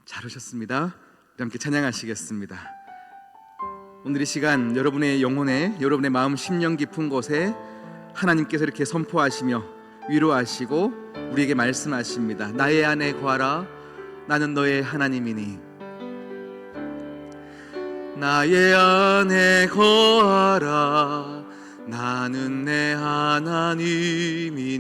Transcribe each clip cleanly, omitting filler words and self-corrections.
잘 오셨습니다. 우리 함께 찬양하시겠습니다. 오늘 이 시간 여러분의 영혼에, 여러분의 마음 심령 깊은 곳에 하나님께서 이렇게 선포하시며 위로하시고 우리에게 말씀하십니다. 나의 안에 거하라, 나는 너의 하나님이니. 나의 안에 거하라, 나는 내 하나님이니.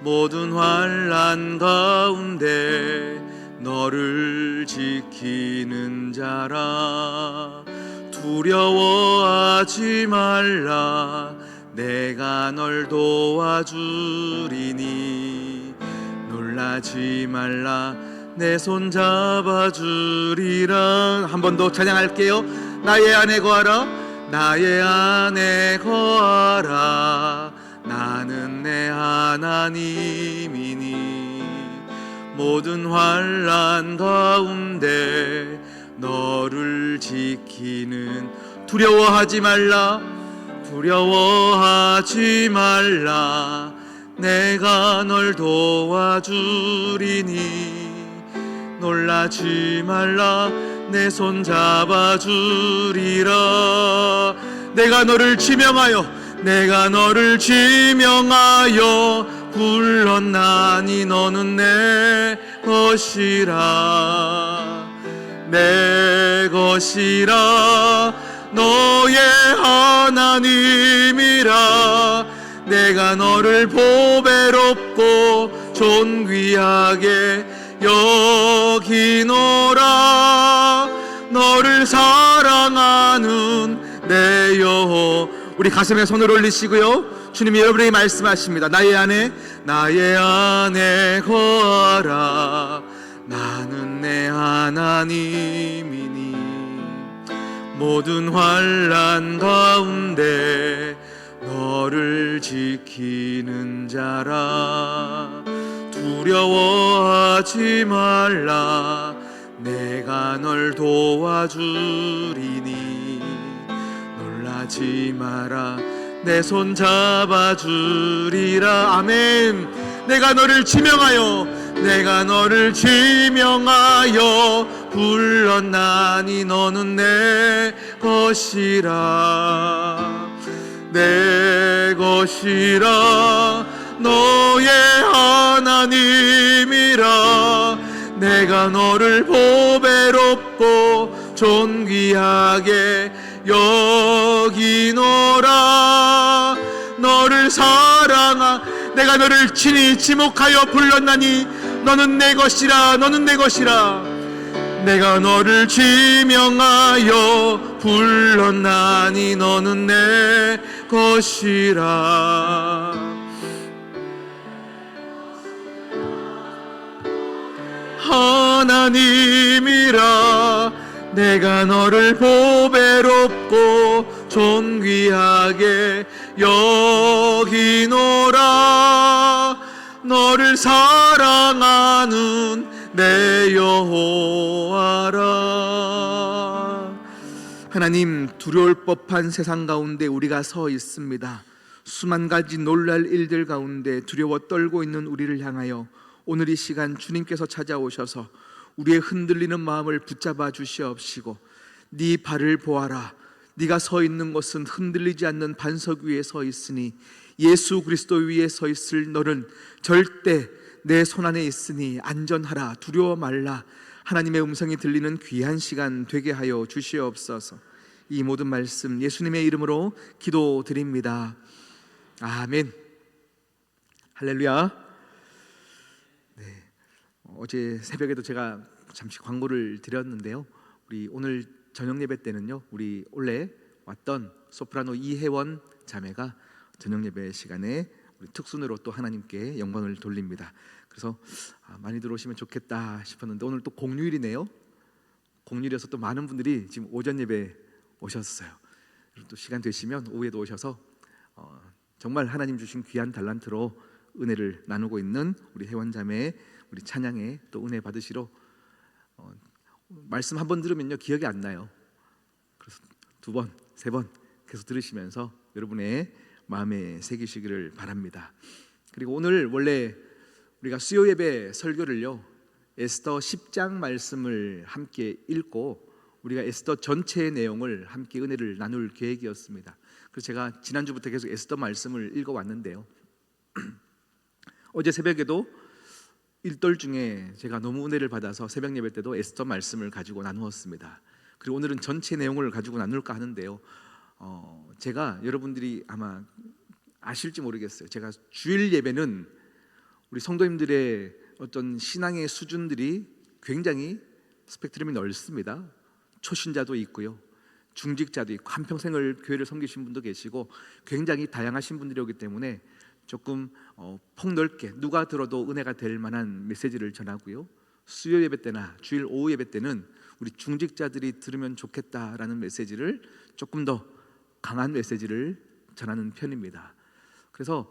모든 환난 가운데 너를 지키는 자라. 두려워하지 말라, 내가 널 도와주리니. 놀라지 말라, 내 손 잡아주리라. 한 번 더 찬양할게요. 나의 안에 거하라, 나의 안에 거하라, 나는 내 하나님이니. 모든 환난 가운데 너를 지키는. 두려워하지 말라, 두려워하지 말라, 내가 널 도와주리니. 놀라지 말라, 내 손 잡아주리라. 내가 너를 지명하여, 내가 너를 지명하여 불렀나니. 너는 내 것이라, 내 것이라, 너의 하나님이라. 내가 너를 보배롭고 존귀하게 여기노라. 너를 사랑하는 내 여호. 우리 가슴에 손을 올리시고요, 주님이 여러분에게 말씀하십니다. 나의 안에 거하라, 나는 내 하나님이니. 모든 환난 가운데 너를 지키는 자라. 두려워하지 말라, 내가 널 도와주리니. 놀라지 마라, 내 손 잡아주리라. 아멘. 내가 너를 지명하여, 내가 너를 지명하여 불렀나니. 너는 내 것이라, 내 것이라, 너의 하나님이라. 내가 너를 보배롭고 존귀하게 여기노라. 너를 내가 너를 친히 지목하여 불렀나니. 너는 내 것이라, 너는 내 것이라. 내가 너를 지명하여 불렀나니. 너는 내 것이라. 하나님이라. 내가 너를 보배롭고 존귀하게 여기노라. 너를 사랑하는 내 여호와라. 하나님, 두려울 법한 세상 가운데 우리가 서 있습니다. 수만 가지 놀랄 일들 가운데 두려워 떨고 있는 우리를 향하여 오늘 이 시간 주님께서 찾아오셔서 우리의 흔들리는 마음을 붙잡아 주시옵시고, 네 발을 보아라, 네가 서 있는 곳은 흔들리지 않는 반석 위에 서 있으니 예수 그리스도 위에 서 있을 너는 절대 내 손 안에 있으니 안전하라, 두려워 말라. 하나님의 음성이 들리는 귀한 시간 되게 하여 주시옵소서. 이 모든 말씀 예수님의 이름으로 기도드립니다. 아멘. 할렐루야. 어제 새벽에도 제가 잠시 광고를 드렸는데요, 우리 오늘 저녁 예배 때는요, 우리 원래 왔던 소프라노 이혜원 자매가 저녁 예배 시간에 우리 특순으로 또 하나님께 영광을 돌립니다. 그래서 많이 들어오시면 좋겠다 싶었는데 오늘 또 공휴일이네요. 공휴일이어서 또 많은 분들이 지금 오전 예배 오셨어요. 또 시간 되시면 오후에도 오셔서 정말 하나님 주신 귀한 달란트로 은혜를 나누고 있는 우리 혜원 자매, 우리 찬양에 또 은혜 받으시러 말씀 한 번 들으면요 기억이 안 나요. 그래서 두 번, 세 번 계속 들으시면서 여러분의 마음에 새기시기를 바랍니다. 그리고 오늘 원래 우리가 수요 예배 설교를요 에스더 10장 말씀을 함께 읽고 우리가 에스더 전체의 내용을 함께 은혜를 나눌 계획이었습니다. 그래서 제가 지난주부터 계속 에스더 말씀을 읽어왔는데요, 어제 새벽에도 일돌 중에 제가 너무 은혜를 받아서 새벽 예배 때도 에스더 말씀을 가지고 나누었습니다. 그리고 오늘은 전체 내용을 가지고 나눌까 하는데요, 제가 여러분들이 아마 아실지 모르겠어요. 제가 주일 예배는 우리 성도님들의 어떤 신앙의 수준들이 굉장히 스펙트럼이 넓습니다. 초신자도 있고요, 중직자도 있고, 한평생을 교회를 섬기신 분도 계시고 굉장히 다양하신 분들이 오기 때문에 조금 폭넓게 누가 들어도 은혜가 될 만한 메시지를 전하고요, 수요 예배 때나 주일 오후 예배 때는 우리 중직자들이 들으면 좋겠다라는 메시지를, 조금 더 강한 메시지를 전하는 편입니다. 그래서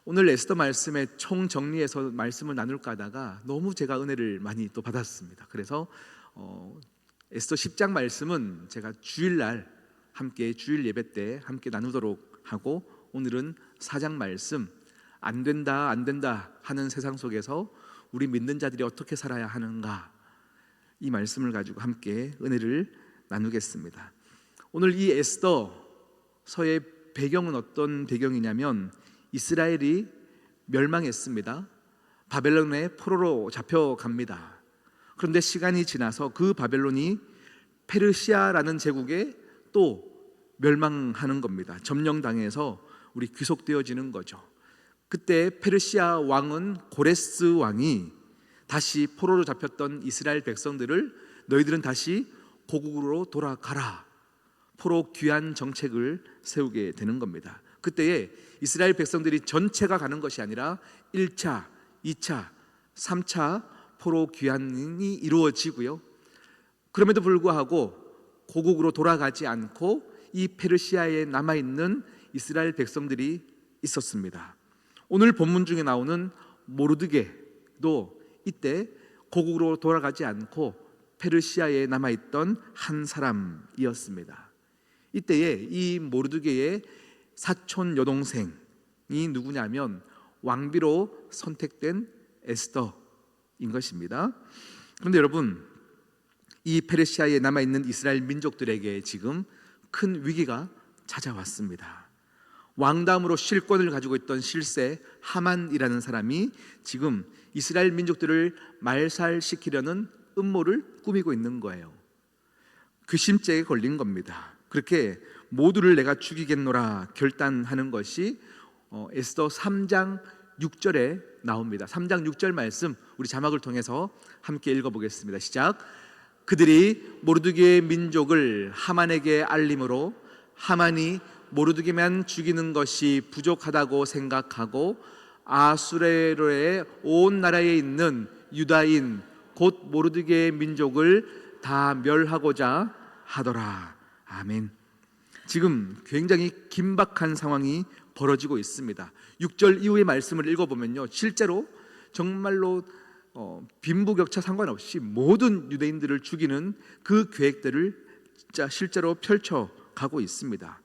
오늘 에스더 말씀의 총정리해서 말씀을 나눌까 하다가 너무 제가 은혜를 많이 또 받았습니다. 그래서 에스더 10장 말씀은 제가 주일날 함께 주일 예배 때 함께 나누도록 하고, 오늘은 4장 말씀, 안 된다 하는 세상 속에서 우리 믿는 자들이 어떻게 살아야 하는가, 이 말씀을 가지고 함께 은혜를 나누겠습니다. 오늘 이 에스더서의 배경은 어떤 배경이냐면, 이스라엘이 멸망했습니다. 바벨론의 포로로 잡혀갑니다. 그런데 시간이 지나서 그 바벨론이 페르시아라는 제국에 또 멸망하는 겁니다. 점령당해서 우리 귀속되어지는 거죠. 그때 페르시아 왕은 고레스 왕이 다시 포로로 잡혔던 이스라엘 백성들을 너희들은 다시 고국으로 돌아가라, 포로 귀환 정책을 세우게 되는 겁니다. 그때에 이스라엘 백성들이 전체가 가는 것이 아니라 1차, 2차, 3차 포로 귀환이 이루어지고요, 그럼에도 불구하고 고국으로 돌아가지 않고 이 페르시아에 남아있는 이스라엘 백성들이 있었습니다. 오늘 본문 중에 나오는 모르드게도 이때 고국으로 돌아가지 않고 페르시아에 남아있던 한 사람이었습니다. 이때에 이 모르드게의 사촌 여동생이 누구냐면 왕비로 선택된 에스더인 것입니다. 그런데 여러분, 이 페르시아에 남아있는 이스라엘 민족들에게 지금 큰 위기가 찾아왔습니다. 왕담으로 실권을 가지고 있던 실세 하만이라는 사람이 지금 이스라엘 민족들을 말살시키려는 음모를 꾸미고 있는 거예요. 괘씸죄에 걸린 겁니다. 그렇게 모두를 내가 죽이겠노라 결단하는 것이 에스더 3장 6절에 나옵니다. 3장 6절 말씀 우리 자막을 통해서 함께 읽어보겠습니다. 시작. 그들이 모르드게의 민족을 하만에게 알림으로 하만이 모르드게만 죽이는 것이 부족하다고 생각하고 아수레로의 온 나라에 있는 유다인 곧 모르드게의 민족을 다 멸하고자 하더라. 아멘. 지금 굉장히 긴박한 상황이 벌어지고 있습니다. 6절 이후의 말씀을 읽어보면요, 실제로 정말로 빈부격차 상관없이 모든 유대인들을 죽이는 그 계획들을 진짜 실제로 펼쳐가고 있습니다.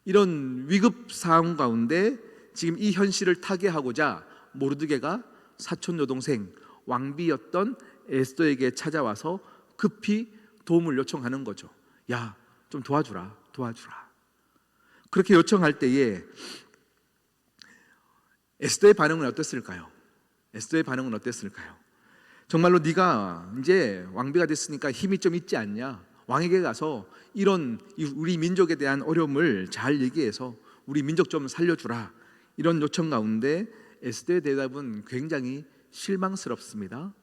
이런 위급 상황 가운데 지금 이 현실을 타개하고자 모르드게가 사촌 여동생 왕비였던 에스더에게 찾아와서 급히 도움을 요청하는 거죠. 야, 좀 도와주라. 그렇게 요청할 때에 에스더의 반응은 어땠을까요? 정말로 네가 이제 왕비가 됐으니까 힘이 좀 있지 않냐? 왕에게 가서 이런 우리 민족에 대한 어려움을 잘 얘기해서 우리 민족 좀 살려주라, 이런 요청 가운데 에스더의 대답은 굉장히 실망스럽습니다.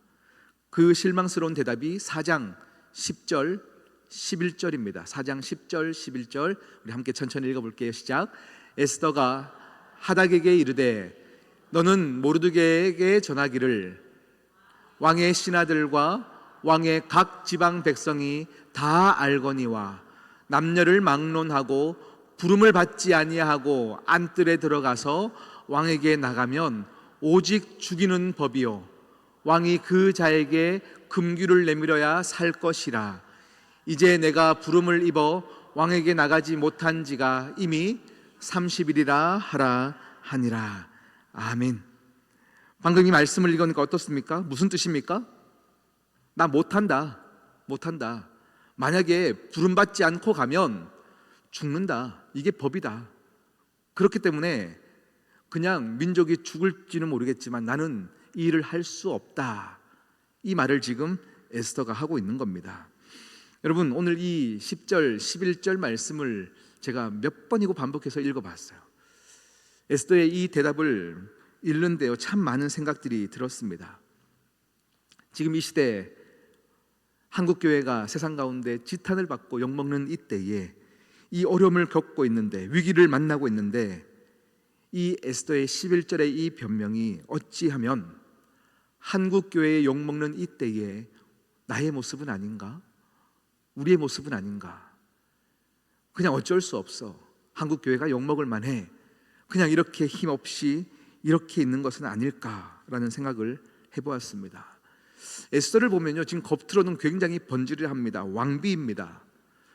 그 실망스러운 대답이 4장 10절 11절입니다. 4장 10절 11절 우리 함께 천천히 읽어볼게요. 시작. 에스더가 하닥에게 이르되 너는 모르드게에게 전하기를 왕의 신하들과 왕의 각 지방 백성이 다 알거니와 남녀를 막론하고 부름을 받지 아니하고 안뜰에 들어가서 왕에게 나가면 오직 죽이는 법이요 왕이 그 자에게 금규를 내밀어야 살 것이라. 이제 내가 부름을 입어 왕에게 나가지 못한 지가 이미 30일이라 하라 하니라. 아멘. 방금 이 말씀을 읽으니까 어떻습니까? 무슨 뜻입니까? 나 못한다. 만약에 부름받지 않고 가면 죽는다. 이게 법이다. 그렇기 때문에 그냥 민족이 죽을지는 모르겠지만 나는 이 일을 할 수 없다. 이 말을 지금 에스더가 하고 있는 겁니다. 여러분, 오늘 이 10절, 11절 말씀을 제가 몇 번이고 반복해서 읽어봤어요. 에스더의 이 대답을 읽는데요, 참 많은 생각들이 들었습니다. 지금 이 시대에 한국교회가 세상 가운데 지탄을 받고 욕먹는 이때에 이 어려움을 겪고 있는데, 위기를 만나고 있는데, 이 에스더의 11절의 이 변명이 어찌하면 한국교회의 욕먹는 이때에 나의 모습은 아닌가? 우리의 모습은 아닌가? 그냥 어쩔 수 없어. 한국교회가 욕먹을 만해. 그냥 이렇게 힘없이 이렇게 있는 것은 아닐까라는 생각을 해보았습니다. 에스더를 보면요, 지금 겉으로는 굉장히 번지르합니다. 왕비입니다.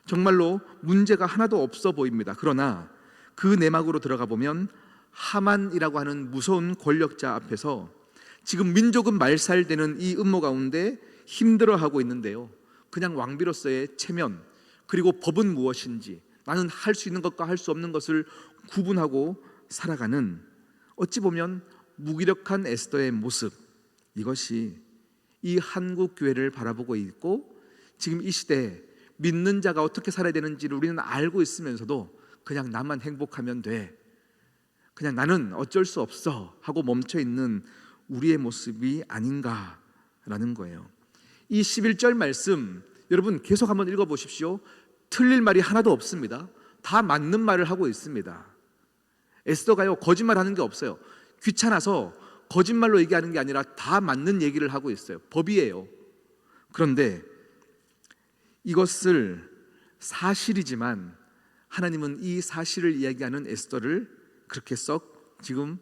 정말로 문제가 하나도 없어 보입니다. 그러나 그 내막으로 들어가 보면 하만이라고 하는 무서운 권력자 앞에서 지금 민족은 말살되는 이 음모 가운데 힘들어하고 있는데요, 그냥 왕비로서의 체면, 그리고 법은 무엇인지, 나는 할 수 있는 것과 할 수 없는 것을 구분하고 살아가는, 어찌 보면 무기력한 에스더의 모습, 이것이 이 한국 교회를 바라보고 있고, 지금 이 시대에 믿는 자가 어떻게 살아야 되는지를 우리는 알고 있으면서도 그냥 나만 행복하면 돼, 그냥 나는 어쩔 수 없어 하고 멈춰 있는 우리의 모습이 아닌가라는 거예요. 이 11절 말씀 여러분 계속 한번 읽어보십시오. 틀릴 말이 하나도 없습니다. 다 맞는 말을 하고 있습니다. 에스더가요, 거짓말하는 게 없어요. 귀찮아서 거짓말로 얘기하는 게 아니라 다 맞는 얘기를 하고 있어요. 법이에요. 그런데 이것을 사실이지만 하나님은 이 사실을 이야기하는 에스더를 그렇게 썩 지금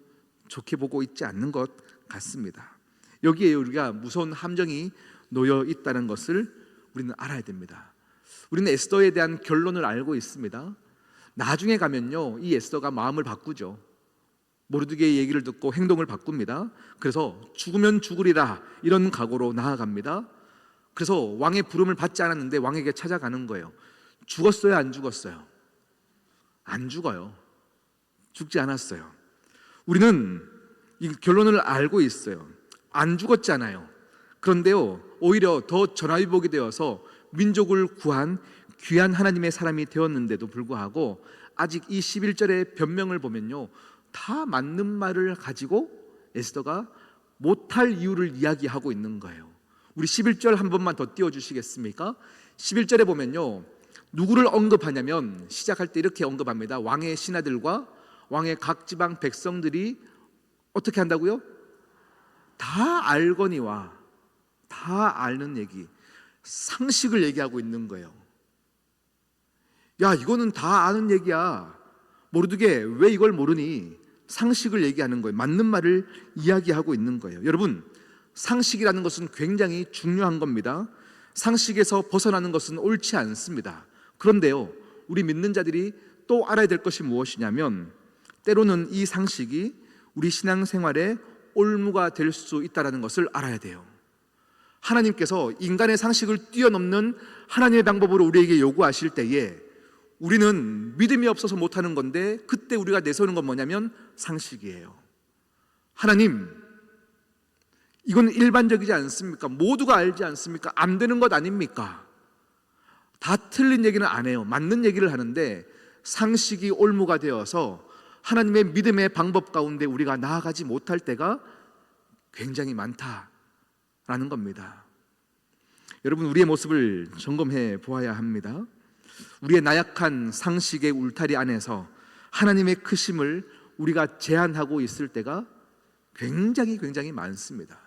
좋게 보고 있지 않는 것 같습니다. 여기에 우리가 무서운 함정이 놓여 있다는 것을 우리는 알아야 됩니다. 우리는 에스더에 대한 결론을 알고 있습니다. 나중에 가면요, 이 에스더가 마음을 바꾸죠. 모르드게의 얘기를 듣고 행동을 바꿉니다. 그래서 죽으면 죽으리라 이런 각오로 나아갑니다. 그래서 왕의 부름을 받지 않았는데 왕에게 찾아가는 거예요. 죽었어요, 안 죽었어요? 안 죽어요. 죽지 않았어요. 우리는 이 결론을 알고 있어요. 안 죽었잖아요. 그런데요, 오히려 더 전화위복이 되어서 민족을 구한 귀한 하나님의 사람이 되었는데도 불구하고 아직 이 11절의 변명을 보면요, 다 맞는 말을 가지고 에스더가 못할 이유를 이야기하고 있는 거예요. 우리 11절 한 번만 더 띄워주시겠습니까? 11절에 보면요, 누구를 언급하냐면 시작할 때 이렇게 언급합니다. 왕의 신하들과 왕의 각 지방 백성들이 어떻게 한다고요? 다 알거니와, 다 아는 얘기, 상식을 얘기하고 있는 거예요. 야, 이거는 다 아는 얘기야. 모르드게 왜 이걸 모르니? 상식을 얘기하는 거예요. 맞는 말을 이야기하고 있는 거예요. 여러분, 상식이라는 것은 굉장히 중요한 겁니다. 상식에서 벗어나는 것은 옳지 않습니다. 그런데요, 우리 믿는 자들이 또 알아야 될 것이 무엇이냐면, 때로는 이 상식이 우리 신앙생활의 올무가 될 수 있다는 것을 알아야 돼요. 하나님께서 인간의 상식을 뛰어넘는 하나님의 방법으로 우리에게 요구하실 때에 우리는 믿음이 없어서 못하는 건데, 그때 우리가 내세우는 건 뭐냐면 상식이에요. 하나님, 이건 일반적이지 않습니까? 모두가 알지 않습니까? 안 되는 것 아닙니까? 다 틀린 얘기는 안 해요. 맞는 얘기를 하는데 상식이 올무가 되어서 하나님의 믿음의 방법 가운데 우리가 나아가지 못할 때가 굉장히 많다라는 겁니다. 여러분, 우리의 모습을 점검해 보아야 합니다. 우리의 나약한 상식의 울타리 안에서 하나님의 크심을 우리가 제한하고 있을 때가 굉장히 많습니다.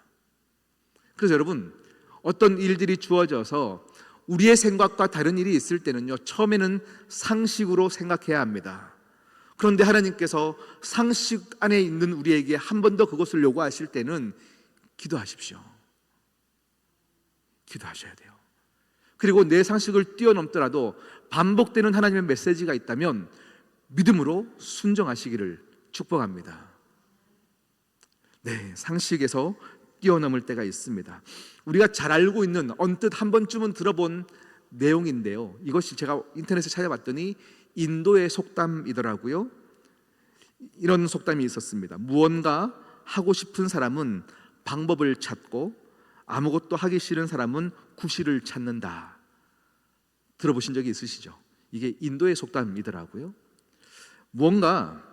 그래서 여러분, 어떤 일들이 주어져서 우리의 생각과 다른 일이 있을 때는요, 처음에는 상식으로 생각해야 합니다. 그런데 하나님께서 상식 안에 있는 우리에게 한 번 더 그것을 요구하실 때는 기도하십시오. 기도하셔야 돼요. 그리고 내 상식을 뛰어넘더라도 반복되는 하나님의 메시지가 있다면 믿음으로 순종하시기를 축복합니다. 네, 상식에서 뛰어넘을 때가 있습니다. 우리가 잘 알고 있는, 언뜻 한 번쯤은 들어본 내용인데요, 이것이 제가 인터넷에 찾아봤더니 인도의 속담이더라고요. 이런 속담이 있었습니다. 무언가 하고 싶은 사람은 방법을 찾고 아무것도 하기 싫은 사람은 구실을 찾는다. 들어보신 적이 있으시죠? 이게 인도의 속담이더라고요. 무언가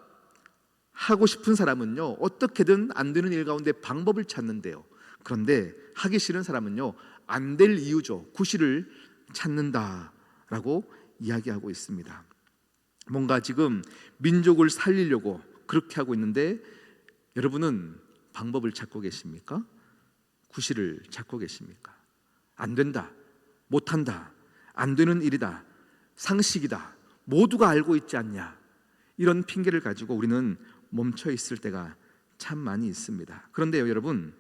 하고 싶은 사람은요, 어떻게든 안 되는 일 가운데 방법을 찾는데요, 그런데 하기 싫은 사람은요, 안 될 이유죠, 구실을 찾는다라고 이야기하고 있습니다. 뭔가 지금 민족을 살리려고 그렇게 하고 있는데 여러분은 방법을 찾고 계십니까? 구실을 찾고 계십니까? 안 된다, 못한다, 안 되는 일이다, 상식이다, 모두가 알고 있지 않냐, 이런 핑계를 가지고 우리는 멈춰 있을 때가 참 많이 있습니다. 그런데요, 여러분,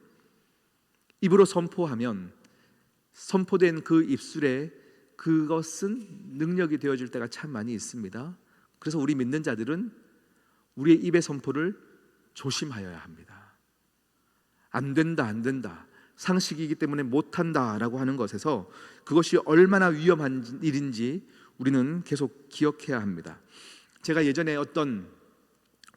입으로 선포하면 선포된 그 입술에 그것은 능력이 되어질 때가 참 많이 있습니다. 그래서 우리 믿는 자들은 우리의 입의 선포를 조심하여야 합니다. 안 된다, 안 된다, 상식이기 때문에 못한다 라고 하는 것에서 그것이 얼마나 위험한 일인지 우리는 계속 기억해야 합니다. 제가 예전에 어떤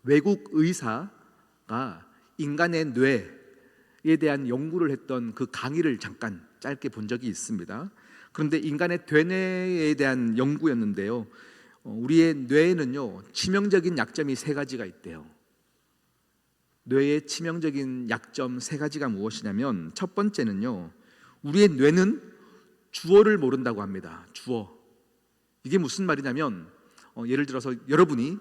외국 의사가 인간의 뇌에 대한 연구를 했던 그 강의를 잠깐 짧게 본 적이 있습니다. 그런데 인간의 되뇌에 대한 연구였는데요, 우리의 뇌에는요, 치명적인 약점이 세 가지가 있대요. 뇌의 치명적인 약점 세 가지가 무엇이냐면, 첫 번째는요, 우리의 뇌는 주어를 모른다고 합니다. 주어. 이게 무슨 말이냐면, 예를 들어서 여러분이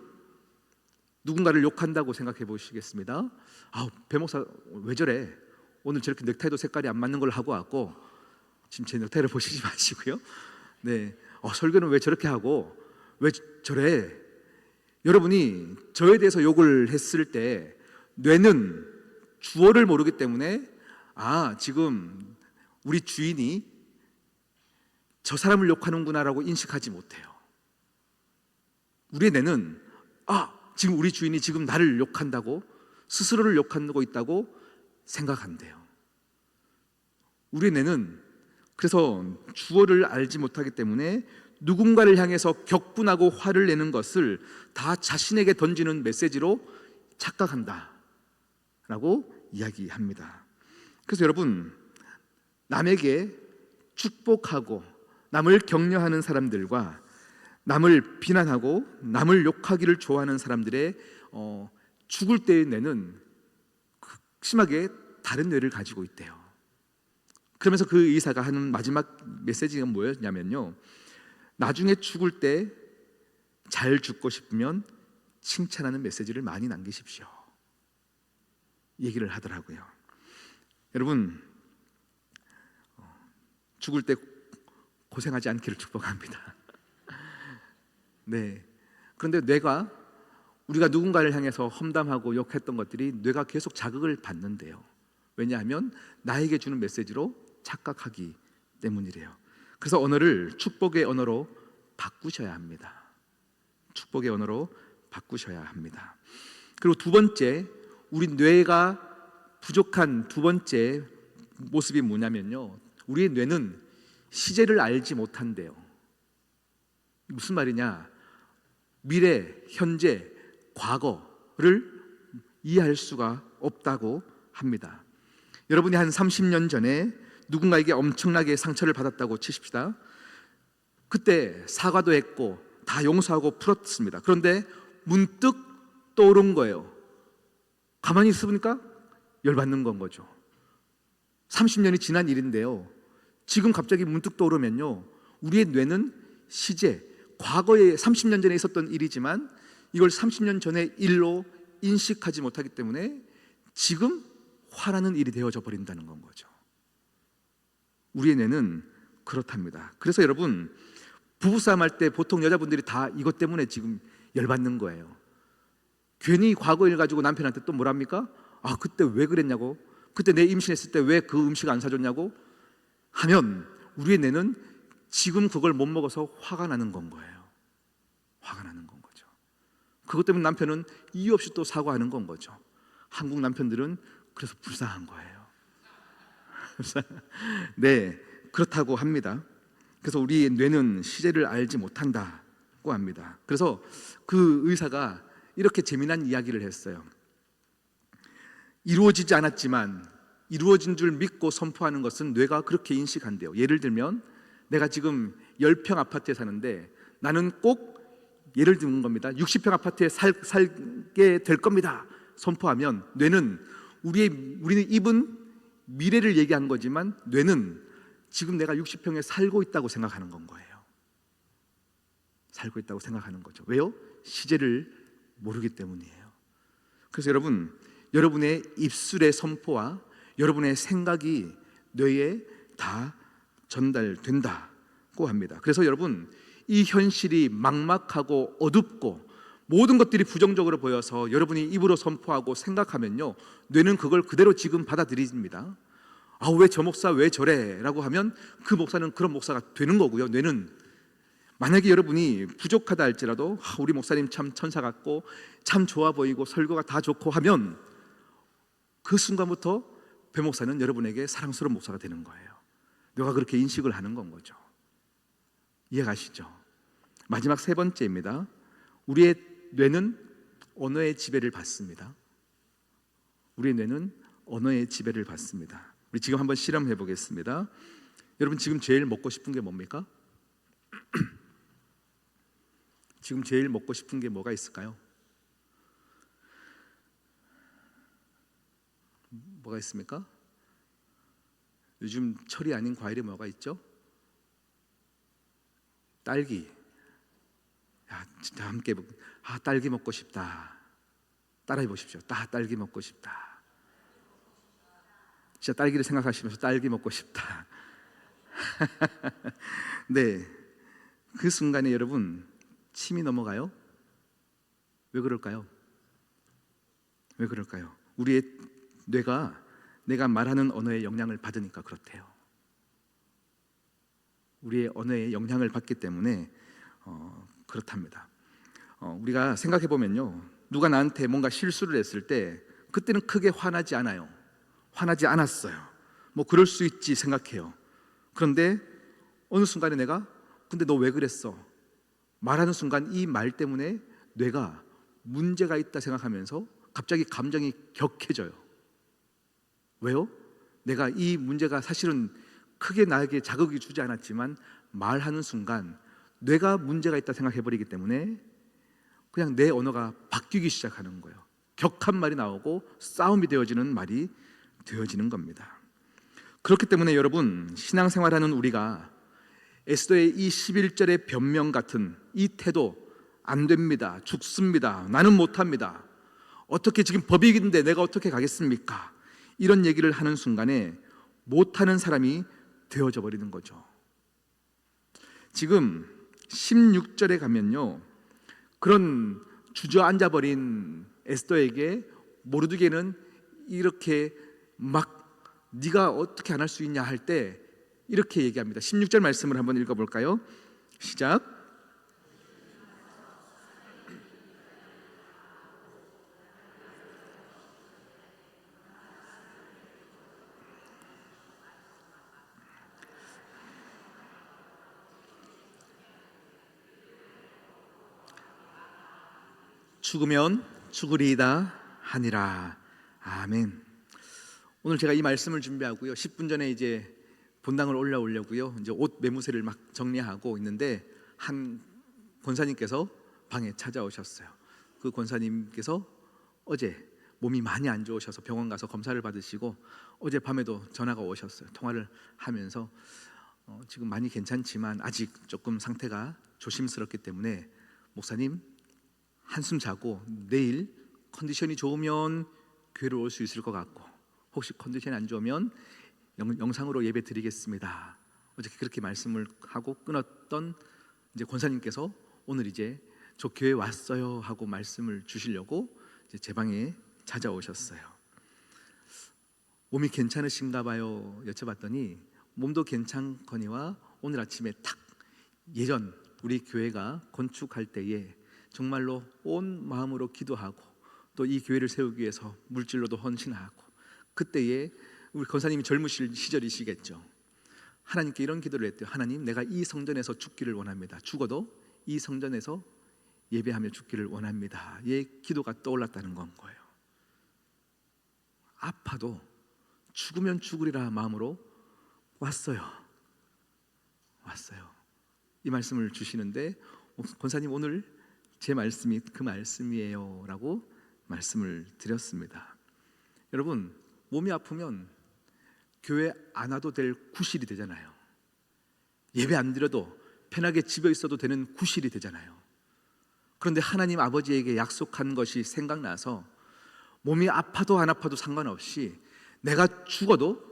누군가를 욕한다고 생각해 보시겠습니다. 배 목사 왜 저래? 오늘 저렇게 넥타이도 색깔이 안 맞는 걸 하고 왔고, 지금 제 넥타이를 보시지 마시고요. 네, 설교는 왜 저렇게 하고 왜 저래? 여러분이 저에 대해서 욕을 했을 때 뇌는 주어를 모르기 때문에 지금 우리 주인이 저 사람을 욕하는구나라고 인식하지 못해요. 우리의 뇌는 지금 우리 주인이 지금 나를 욕한다고, 스스로를 욕하고 있다고 생각한대요. 우리의 뇌는 그래서 주어를 알지 못하기 때문에 누군가를 향해서 격분하고 화를 내는 것을 다 자신에게 던지는 메시지로 착각한다 라고 이야기합니다. 그래서 여러분, 남에게 축복하고 남을 격려하는 사람들과 남을 비난하고 남을 욕하기를 좋아하는 사람들의 죽을 때의 뇌는 심하게 다른 뇌를 가지고 있대요. 그러면서 그 의사가 하는 마지막 메시지가 뭐였냐면요, 나중에 죽을 때 잘 죽고 싶으면 칭찬하는 메시지를 많이 남기십시오, 얘기를 하더라고요. 여러분, 죽을 때 고생하지 않기를 축복합니다. 네. 그런데 뇌가, 우리가 누군가를 향해서 험담하고 욕했던 것들이 뇌가 계속 자극을 받는데요. 왜냐하면 나에게 주는 메시지로 착각하기 때문이래요. 그래서 언어를 축복의 언어로 바꾸셔야 합니다. 축복의 언어로 바꾸셔야 합니다. 그리고 두 번째, 우리 뇌가 부족한 두 번째 모습이 뭐냐면요, 우리의 뇌는 시제를 알지 못한대요. 무슨 말이냐? 미래, 현재, 과거를 이해할 수가 없다고 합니다. 여러분이 한 30년 전에 누군가에게 엄청나게 상처를 받았다고 치십시다. 그때 사과도 했고 다 용서하고 풀었습니다. 그런데 문득 떠오른 거예요. 가만히 있으니까 열받는 건 거죠. 30년이 지난 일인데요, 지금 갑자기 문득 떠오르면요, 우리의 뇌는 시제, 과거에 30년 전에 있었던 일이지만 이걸 30년 전의 일로 인식하지 못하기 때문에 지금 화나는 일이 되어져 버린다는 건 거죠. 우리의 뇌는 그렇답니다. 그래서 여러분, 부부싸움 할 때 보통 여자분들이 다 이것 때문에 지금 열받는 거예요. 괜히 과거 일 가지고 남편한테 또 뭐랍니까? 그때 왜 그랬냐고, 그때 내 임신했을 때 왜 그 음식 안 사줬냐고 하면 우리의 뇌는 지금 그걸 못 먹어서 화가 나는 건 거예요. 화가 나는 건 거죠. 그것 때문에 남편은 이유 없이 또 사과하는 건 거죠. 한국 남편들은 그래서 불쌍한 거예요. 네, 그렇다고 합니다. 그래서 우리의 뇌는 시제를 알지 못한다고 합니다. 그래서 그 의사가 이렇게 재미난 이야기를 했어요. 이루어지지 않았지만 이루어진 줄 믿고 선포하는 것은 뇌가 그렇게 인식한대요. 예를 들면 내가 지금 10평 아파트에 사는데 나는 꼭, 예를 드는 겁니다, 60평 아파트에 살게 될 겁니다 선포하면 뇌는, 우리는 입은 미래를 얘기한 거지만 뇌는 지금 내가 60평에 살고 있다고 생각하는 건 거예요. 살고 있다고 생각하는 거죠. 왜요? 시제를 모르기 때문이에요. 그래서 여러분, 여러분의 입술의 선포와 여러분의 생각이 뇌에 다 전달된다고 합니다. 그래서 여러분, 이 현실이 막막하고 어둡고 모든 것들이 부정적으로 보여서 여러분이 입으로 선포하고 생각하면요, 뇌는 그걸 그대로 지금 받아들입니다. 아, 왜 저 목사 왜 저래? 라고 하면 그 목사는 그런 목사가 되는 거고요. 뇌는, 만약에 여러분이 부족하다 할지라도 우리 목사님 참 천사 같고 참 좋아 보이고 설교가 다 좋고 하면 그 순간부터 배 목사는 여러분에게 사랑스러운 목사가 되는 거예요. 뇌가 그렇게 인식을 하는 건 거죠. 이해가시죠? 마지막 세 번째입니다. 우리의 뇌는 언어의 지배를 받습니다. 우리의 뇌는 언어의 지배를 받습니다. 우리 지금 한번 실험해 보겠습니다. 여러분, 지금 제일 먹고 싶은 게 뭡니까? 지금 제일 먹고 싶은 게 뭐가 있을까요? 뭐가 있습니까? 요즘 철이 아닌 과일이 뭐가 있죠? 딸기. 야, 진짜 함께, 딸기 먹고 싶다. 따라해 보십시오. 딸기 먹고 싶다. 진짜 딸기를 생각하시면서 딸기 먹고 싶다. 네, 그 순간에 여러분 침이 넘어가요? 왜 그럴까요? 왜 그럴까요? 우리의 뇌가 내가 말하는 언어에 영향을 받으니까 그렇대요. 우리의 언어에 영향을 받기 때문에 그렇답니다. 우리가 생각해 보면요, 누가 나한테 뭔가 실수를 했을 때 그때는 크게 화나지 않아요. 화나지 않았어요. 뭐 그럴 수 있지 생각해요. 그런데 어느 순간에 내가, 근데 너 왜 그랬어? 말하는 순간 이 말 때문에 뇌가 문제가 있다 생각하면서 갑자기 감정이 격해져요. 왜요? 내가 이 문제가 사실은 크게 나에게 자극이 주지 않았지만 말하는 순간 뇌가 문제가 있다 생각해버리기 때문에 그냥 내 언어가 바뀌기 시작하는 거예요. 격한 말이 나오고 싸움이 되어지는 말이 되어지는 겁니다. 그렇기 때문에 여러분, 신앙생활하는 우리가 에스더의 이 11절의 변명 같은 이 태도, 안 됩니다, 죽습니다, 나는 못합니다, 어떻게 지금 법이 있는데 내가 어떻게 가겠습니까? 이런 얘기를 하는 순간에 못하는 사람이 되어져 버리는 거죠. 지금 16절에 가면요, 그런 주저앉아 버린 에스더에게 모르드게는 이렇게 막 네가 어떻게 안 할 수 있냐 할 때 이렇게 얘기합니다. 16절 말씀을 한번 읽어볼까요? 시작. 죽으면 죽으리이다 하니라. 아멘. 오늘 제가 이 말씀을 준비하고요, 10분 전에 이제 본당을 올라오려고요, 이제 옷 매무새를 막 정리하고 있는데 한 권사님께서 방에 찾아오셨어요. 그 권사님께서 어제 몸이 많이 안 좋으셔서 병원 가서 검사를 받으시고 어제 밤에도 전화가 오셨어요. 통화를 하면서 지금 많이 괜찮지만 아직 조금 상태가 조심스럽기 때문에 목사님 한숨 자고 내일 컨디션이 좋으면 교회로 올 수 있을 것 같고 혹시 컨디션이 안 좋으면 영상으로 예배 드리겠습니다. 어저께 그렇게 말씀을 하고 끊었던 이제 권사님께서 오늘 이제 저 교회 왔어요 하고 말씀을 주시려고 이제 제 방에 찾아오셨어요. 몸이 괜찮으신가 봐요 여쭤봤더니 몸도 괜찮거니와 오늘 아침에 탁 예전 우리 교회가 건축할 때에 정말로 온 마음으로 기도하고 또 이 교회를 세우기 위해서 물질로도 헌신하고 그때에 우리 권사님이 젊으실 시절이시겠죠. 하나님께 이런 기도를 했대요. 하나님, 내가 이 성전에서 죽기를 원합니다. 죽어도 이 성전에서 예배하며 죽기를 원합니다. 예, 기도가 떠올랐다는 건 거예요. 아파도 죽으면 죽으리라 마음으로 왔어요. 이 말씀을 주시는데, 권사님 오늘 제 말씀이 그 말씀이에요 라고 말씀을 드렸습니다. 여러분, 몸이 아프면 교회 안 와도 될 구실이 되잖아요. 예배 안 드려도 편하게 집에 있어도 되는 구실이 되잖아요. 그런데 하나님 아버지에게 약속한 것이 생각나서 몸이 아파도 안 아파도 상관없이 내가 죽어도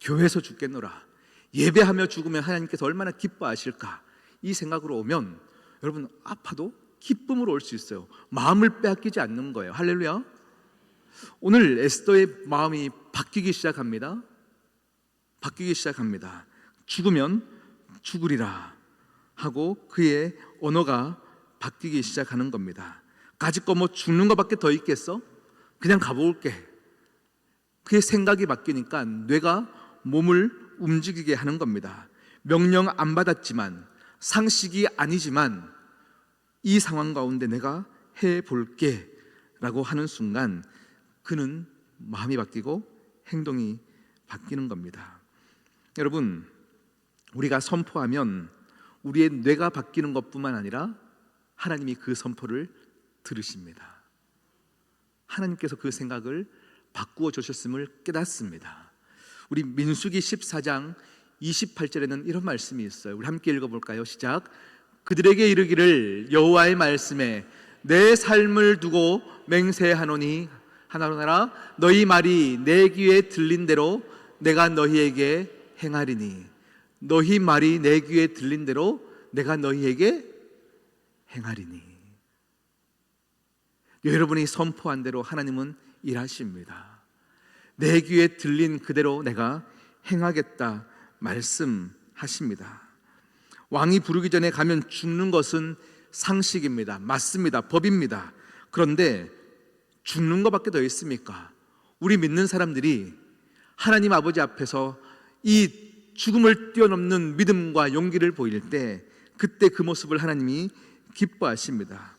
교회에서 죽겠노라, 예배하며 죽으면 하나님께서 얼마나 기뻐하실까, 이 생각으로 오면 여러분 아파도 기쁨으로 올 수 있어요. 마음을 빼앗기지 않는 거예요. 할렐루야. 오늘 에스더의 마음이 바뀌기 시작합니다. 죽으면 죽으리라 하고 그의 언어가 바뀌기 시작하는 겁니다. 까짓 뭐 죽는 것밖에 더 있겠어? 그냥 가볼게. 그의 생각이 바뀌니까 뇌가 몸을 움직이게 하는 겁니다. 명령 안 받았지만, 상식이 아니지만 이 상황 가운데 내가 해볼게 라고 하는 순간 그는 마음이 바뀌고 행동이 바뀌는 겁니다. 여러분, 우리가 선포하면 우리의 뇌가 바뀌는 것뿐만 아니라 하나님이 그 선포를 들으십니다. 하나님께서 그 생각을 바꾸어 주셨음을 깨닫습니다. 우리 민수기 14장 28절에는 이런 말씀이 있어요. 우리 함께 읽어볼까요? 시작. 그들에게 이르기를 여호와의 말씀에 내 삶을 두고 맹세하노니 하나로나라 너희 말이 내 귀에 들린 대로 내가 너희에게 행하리니. 너희 말이 내 귀에 들린 대로 내가 너희에게 행하리니. 여러분이 선포한 대로 하나님은 일하십니다. 내 귀에 들린 그대로 내가 행하겠다 말씀하십니다. 왕이 부르기 전에 가면 죽는 것은 상식입니다. 맞습니다. 법입니다. 그런데 죽는 것밖에 더 있습니까? 우리 믿는 사람들이 하나님 아버지 앞에서 이 죽음을 뛰어넘는 믿음과 용기를 보일 때 그때 그 모습을 하나님이 기뻐하십니다.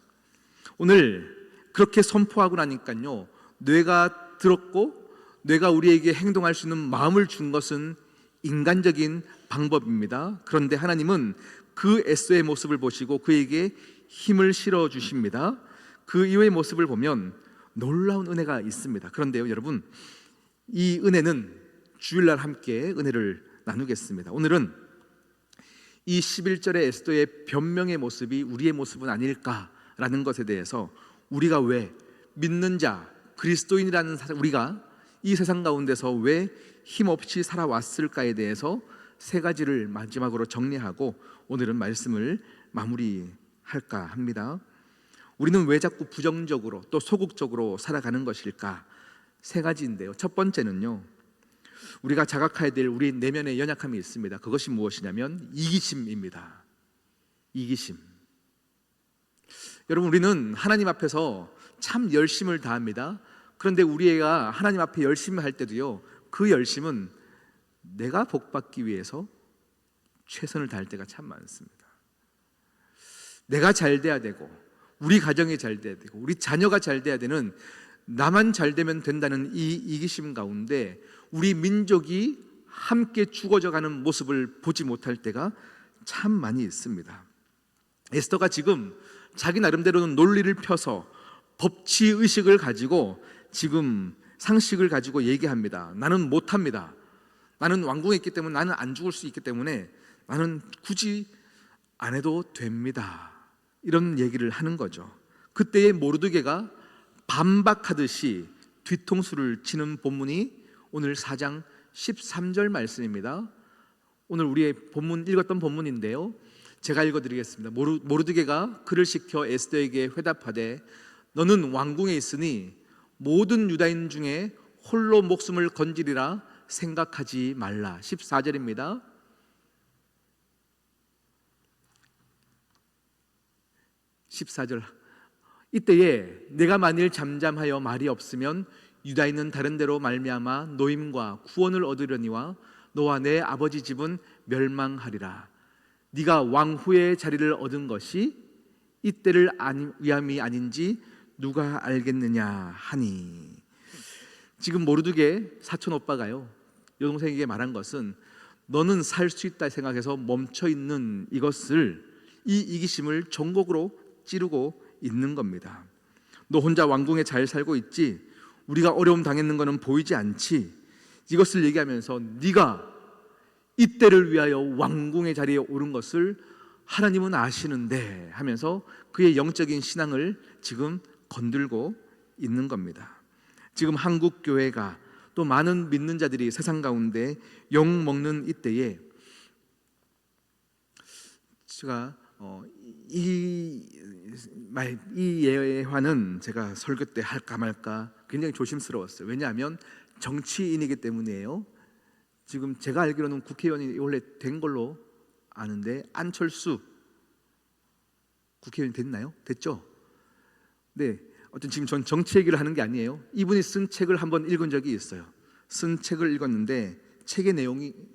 오늘 그렇게 선포하고 나니까요, 뇌가 들었고 뇌가 우리에게 행동할 수 있는 마음을 준 것은 인간적인 방법입니다. 그런데 하나님은 그 에스더의 모습을 보시고 그에게 힘을 실어 주십니다. 그 이후의 모습을 보면 놀라운 은혜가 있습니다. 그런데요, 여러분, 이 은혜는 주일날 함께 은혜를 나누겠습니다. 오늘은 이 11절의 에스더의 변명의 모습이 우리의 모습은 아닐까라는 것에 대해서, 우리가 왜 믿는 자, 그리스도인이라는 우리가 이 세상 가운데서 왜 힘없이 살아왔을까에 대해서 세 가지를 마지막으로 정리하고 오늘은 말씀을 마무리할까 합니다. 우리는 왜 자꾸 부정적으로 또 소극적으로 살아가는 것일까? 세 가지인데요. 첫 번째는요, 우리가 자각해야 될 우리 내면의 연약함이 있습니다. 그것이 무엇이냐면 이기심입니다. 이기심. 여러분, 우리는 하나님 앞에서 참 열심을 다합니다. 그런데 우리가 하나님 앞에 열심히 할 때도요, 그 열심은 내가 복받기 위해서 최선을 다할 때가 참 많습니다. 내가 잘 돼야 되고, 우리 가정이 잘 돼야 되고, 우리 자녀가 잘 돼야 되는, 나만 잘 되면 된다는 이 이기심 가운데 우리 민족이 함께 죽어져가는 모습을 보지 못할 때가 참 많이 있습니다. 에스더가 지금 자기 나름대로는 논리를 펴서 법치의식을 가지고 지금 상식을 가지고 얘기합니다. 나는 못합니다. 나는 왕궁에 있기 때문에, 나는 안 죽을 수 있기 때문에 나는 굳이 안 해도 됩니다. 이런 얘기를 하는 거죠. 그때의 모르드게가 반박하듯이 뒤통수를 치는 본문이 오늘 4장 13절 말씀입니다. 오늘 우리의 본문 읽었던 본문인데요, 제가 읽어드리겠습니다. 모르드게가 그를 시켜 에스더에게 회답하되 너는 왕궁에 있으니 모든 유다인 중에 홀로 목숨을 건지리라 생각하지 말라. 14절입니다. 이때에 내가 만일 잠잠하여 말이 없으면 유다인은 다른 데로 말미암아 노임과 구원을 얻으려니와 너와 내 아버지 집은 멸망하리라. 네가 왕후의 자리를 얻은 것이 이때를 위함이 아닌지 누가 알겠느냐 하니. 지금 모르드게 사촌 오빠가요, 여동생에게 말한 것은 너는 살 수 있다 생각해서 멈춰 있는 이것을, 이 이기심을 전곡으로 찌르고 있는 겁니다. 너 혼자 왕궁에 잘 살고 있지? 우리가 어려움 당했는 것은 보이지 않지? 이것을 얘기하면서 네가 이때를 위하여 왕궁의 자리에 오른 것을 하나님은 아시는데 하면서 그의 영적인 신앙을 지금 건들고 있는 겁니다. 지금 한국 교회가 또 많은 믿는 자들이 세상 가운데 욕 먹는 이때에 제가 이 예화는 제가 설교 때 할까 말까 굉장히 조심스러웠어요. 왜냐하면 정치인이기 때문이에요. 지금 제가 알기로는 국회의원이 원래 된 걸로 아는데, 안철수 국회의원이 됐나요? 됐죠? 네, 어떤 지금 전 정치 얘기를 하는 게 아니에요. 이분이 쓴 책을 한번 읽은 적이 있어요. 쓴 책을 읽었는데 책의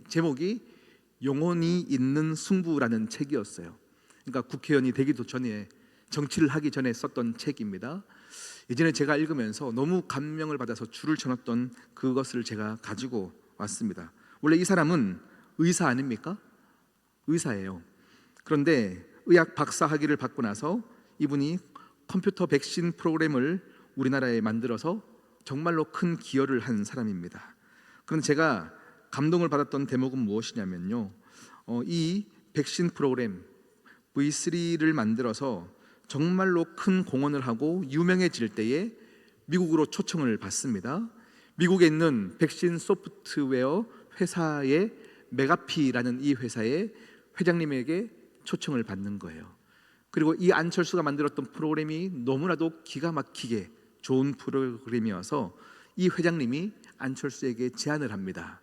제목이 영혼이 있는 승부라는 책이었어요. 그러니까 국회의원이 되기도 전에, 정치를 하기 전에 썼던 책입니다. 예전에 제가 읽으면서 너무 감명을 받아서 줄을 쳐놨던 그것을 제가 가지고 왔습니다. 원래 이 사람은 의사 아닙니까? 의사예요. 그런데 의학 박사 학위를 받고 나서 이분이 컴퓨터 백신 프로그램을 우리나라에 만들어서 정말로 큰 기여를 한 사람입니다. 그런데 제가 감동을 받았던 대목은 무엇이냐면요, 이 백신 프로그램 V3를 만들어서 정말로 큰 공헌을 하고 유명해질 때에 미국으로 초청을 받습니다. 미국에 있는 백신 소프트웨어 회사의 메가피라는 이 회사의 회장님에게 초청을 받는 거예요. 그리고 이 안철수가 만들었던 프로그램이 너무나도 기가 막히게 좋은 프로그램이어서 이 회장님이 안철수에게 제안을 합니다.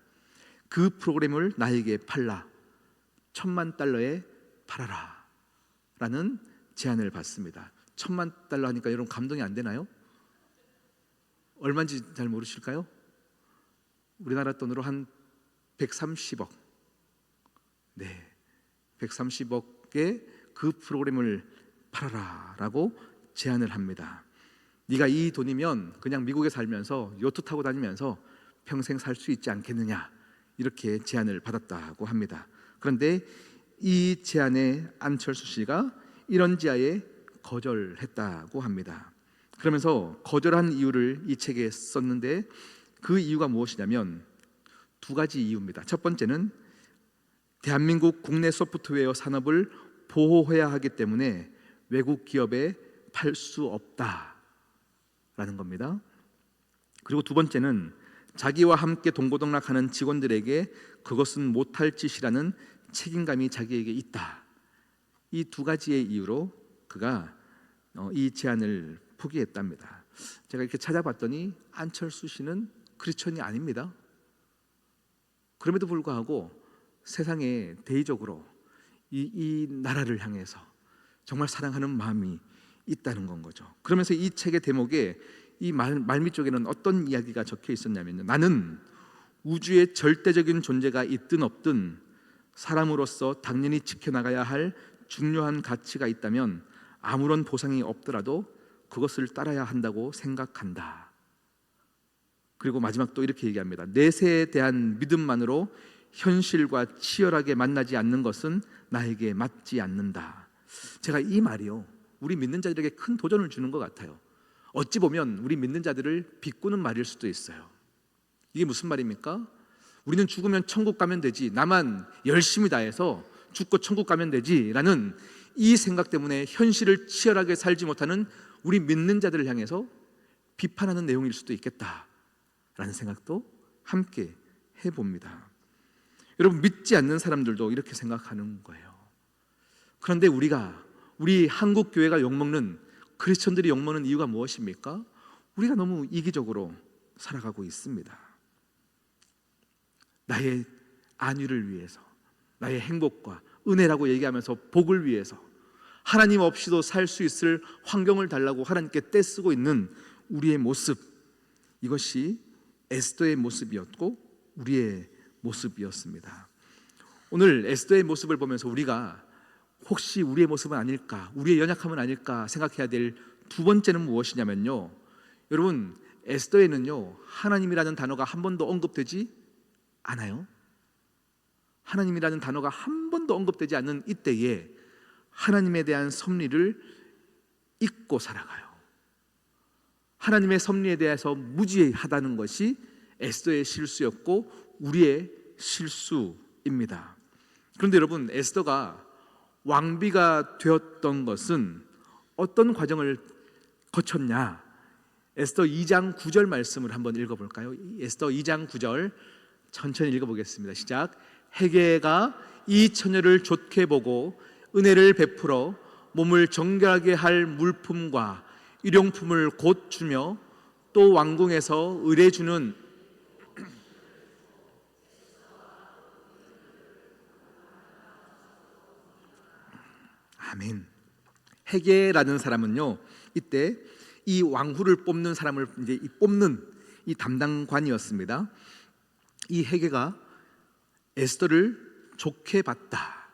그 프로그램을 나에게 팔라, $10,000에 팔아라 라는 제안을 받습니다. $10,000 하니까 여러분 감동이 안 되나요? 얼마인지 잘 모르실까요? 우리나라 돈으로 한 130억. 네, 130억에 그 프로그램을 팔아라 라고 제안을 합니다. 네가 이 돈이면 그냥 미국에 살면서 요트 타고 다니면서 평생 살 수 있지 않겠느냐, 이렇게 제안을 받았다고 합니다. 그런데 이 제안에 안철수 씨가 이런 지하에 거절했다고 합니다. 그러면서 거절한 이유를 이 책에 썼는데 그 이유가 무엇이냐면 두 가지 이유입니다. 첫 번째는 대한민국 국내 소프트웨어 산업을 보호해야 하기 때문에 외국 기업에 팔 수 없다라는 겁니다. 그리고 두 번째는 자기와 함께 동고동락하는 직원들에게 그것은 못할 짓이라는 책임감이 자기에게 있다. 이 두 가지의 이유로 그가 이 제안을 포기했답니다. 제가 이렇게 찾아봤더니 안철수 씨는 크리스천이 아닙니다. 그럼에도 불구하고 세상에 대의적으로 이 나라를 향해서 정말 사랑하는 마음이 있다는 건 거죠. 그러면서 이 책의 대목에 이 말미 쪽에는 어떤 이야기가 적혀 있었냐면요, 나는 우주의 절대적인 존재가 있든 없든 사람으로서 당연히 지켜나가야 할 중요한 가치가 있다면 아무런 보상이 없더라도 그것을 따라야 한다고 생각한다. 그리고 마지막 또 이렇게 얘기합니다. 내세에 대한 믿음만으로 현실과 치열하게 만나지 않는 것은 나에게 맞지 않는다. 제가 이 말이요, 우리 믿는 자들에게 큰 도전을 주는 것 같아요. 어찌 보면 우리 믿는 자들을 비꼬는 말일 수도 있어요. 이게 무슨 말입니까? 우리는 죽으면 천국 가면 되지, 나만 열심히 다해서 죽고 천국 가면 되지 라는 이 생각 때문에 현실을 치열하게 살지 못하는 우리 믿는 자들을 향해서 비판하는 내용일 수도 있겠다라는 생각도 함께 해봅니다. 여러분, 믿지 않는 사람들도 이렇게 생각하는 거예요. 그런데 우리 한국 교회가 욕먹는, 크리스천들이 욕먹는 이유가 무엇입니까? 우리가 너무 이기적으로 살아가고 있습니다. 나의 안위를 위해서, 나의 행복과 은혜라고 얘기하면서 복을 위해서 하나님 없이도 살 수 있을 환경을 달라고 하나님께 떼쓰고 있는 우리의 모습, 이것이 에스더의 모습이었고 우리의 모습이었습니다. 오늘 에스더의 모습을 보면서 우리가 혹시 우리의 모습은 아닐까, 우리의 연약함은 아닐까 생각해야 될 두 번째는 무엇이냐면요, 여러분, 에스더에는요 하나님이라는 단어가 한 번도 언급되지 않아요. 하나님이라는 단어가 한 번도 언급되지 않는 이때에 하나님에 대한 섭리를 잊고 살아가요. 하나님의 섭리에 대해서 무지하다는 것이 에스더의 실수였고 우리의 실수입니다. 그런데 여러분, 에스더가 왕비가 되었던 것은 어떤 과정을 거쳤냐? 에스더 2장 9절 말씀을 한번 읽어볼까요? 에스더 2장 9절 천천히 읽어보겠습니다. 시작. 헤게가 이 처녀를 좋게 보고 은혜를 베풀어 몸을 정결하게 할 물품과 일용품을 곧 주며 또 왕궁에서 의뢰 주는 아멘. 헤게라는 사람은요 이때 이 왕후를 뽑는 사람을 이제 뽑는 이 담당관이었습니다. 이 헤게가 에스더를 좋게 봤다.